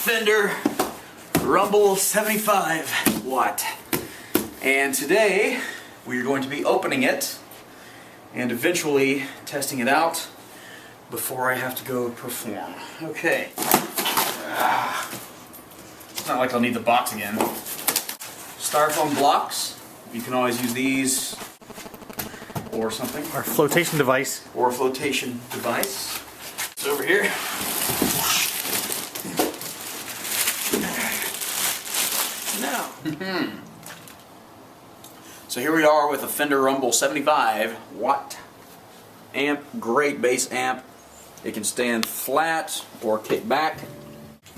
Fender Rumble 75 watt, and today we're going to be opening it and eventually testing it out before I have to go perform. Okay, it's not like I'll need the box again. Styrofoam blocks, you can always use these or something. Our flotation device. Or a flotation device. It's over here. Now, so here we are with a Fender Rumble 75 watt amp, great bass amp. It can stand flat or kick back.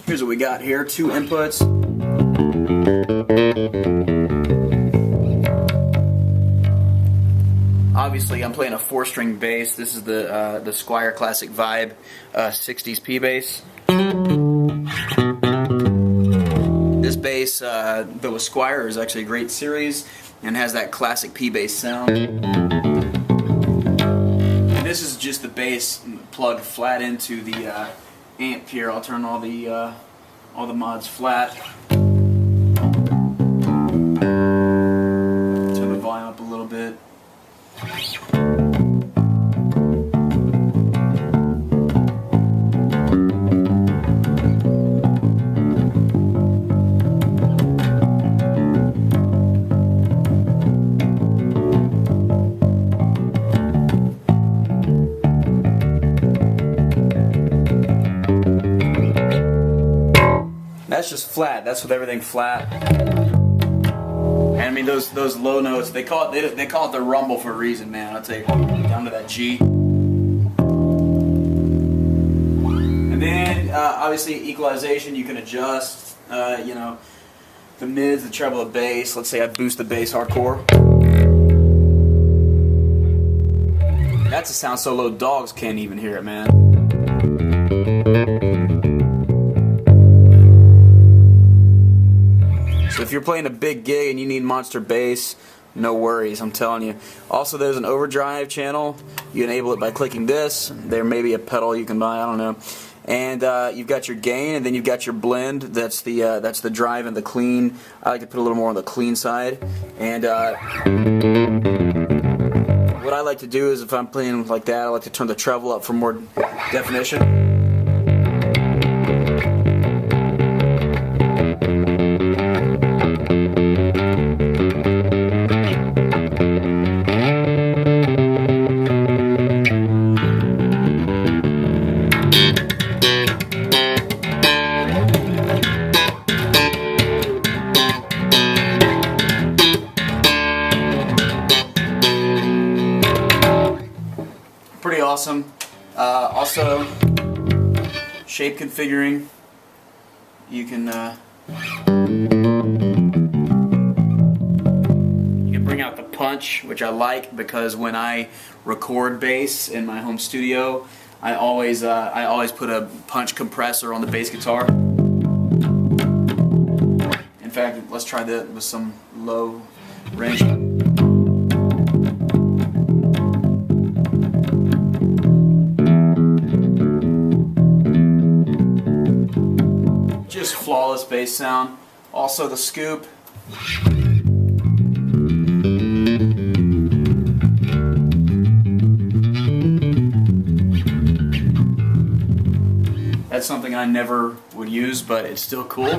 Here's what we got here, 2 inputs. Obviously I'm playing a 4-string bass. This is the Squier Classic Vibe 60s P bass. This bass, though a Squier, is actually a great series and has that classic P bass sound. And this is just the bass plugged flat into the amp here. I'll turn all the mods flat. Turn the volume up a little bit. That's just flat. That's with everything flat. And I mean those low notes. They call it the rumble for a reason, man. I'll tell you, down to that G. And then obviously equalization. You can adjust. You know, the mids, the treble, the bass. Let's say I boost the bass hardcore. That's a sound so low dogs can't even hear it, man. So if you're playing a big gig and you need monster bass, no worries, I'm telling you. Also, there's an overdrive channel. You enable it by clicking this. There may be a pedal you can buy, I don't know. And you've got your gain, and then you've got your blend. That's the drive and the clean. I like to put a little more on the clean side. And what I like to do is, if I'm playing like that, I like to turn the treble up for more definition. Pretty awesome. Also, shape configuring. You can bring out the punch, which I like because when I record bass in my home studio, I always put a punch compressor on the bass guitar. In fact, let's try that with some low range. Just flawless bass sound. Also the scoop. That's something I never would use, but it's still cool.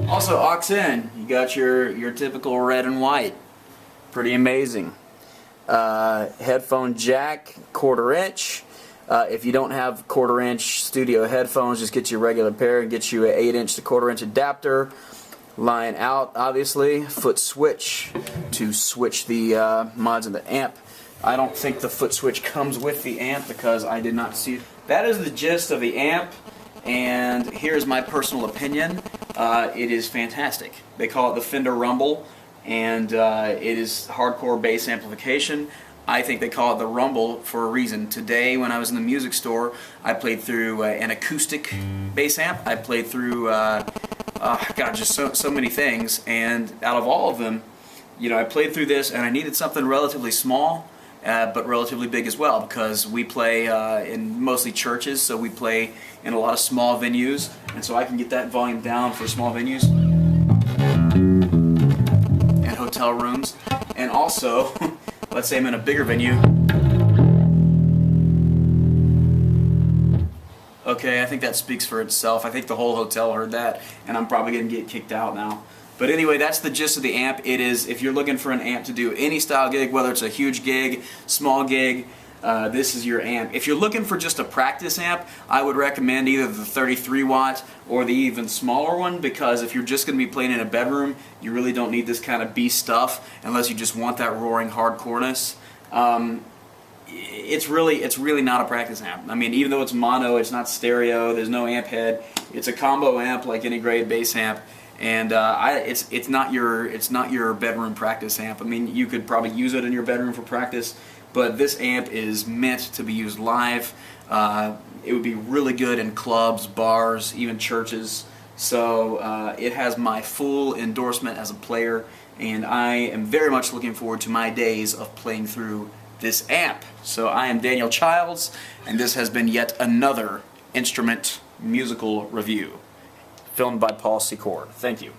Also aux in. You got your typical red and white. Pretty amazing. Headphone jack, 1/4 inch. If you don't have 1/4 inch studio headphones, just get you a regular pair and get you an 8 inch to 1/4 inch adapter. Line out, obviously. Foot switch to switch the mods in the amp. I don't think the foot switch comes with the amp because I did not see that is the gist of the amp, and here's my personal opinion. It is fantastic. They call it the Fender Rumble, and it is hardcore bass amplification. I think they call it the Rumble for a reason. Today, when I was in the music store, I played through an acoustic bass amp. I played through, God, just so many things. And out of all of them, you know, I played through this, and I needed something relatively small, but relatively big as well, because we play in mostly churches, so we play in a lot of small venues, and so I can get that volume down for small venues and hotel rooms. And also, let's say I'm in a bigger venue. Okay, I think that speaks for itself. I think the whole hotel heard that, and I'm probably going to get kicked out now. But anyway, that's the gist of the amp. It is, if you're looking for an amp to do any style gig, whether it's a huge gig, small gig, this is your amp. If you're looking for just a practice amp, I would recommend either the 33 watt or the even smaller one, because if you're just going to be playing in a bedroom, you really don't need this kind of beast stuff unless you just want that roaring hardcoreness. It's really not a practice amp. I mean, even though it's mono, it's not stereo, there's no amp head. It's a combo amp like any great bass amp. And it's not your bedroom practice amp. I mean, you could probably use it in your bedroom for practice, but this amp is meant to be used live. It would be really good in clubs, bars, even churches. So it has my full endorsement as a player, and I am very much looking forward to my days of playing through this amp. So I am Daniel Childs, and this has been yet another instrument musical review, filmed by Paul Secord. Thank you.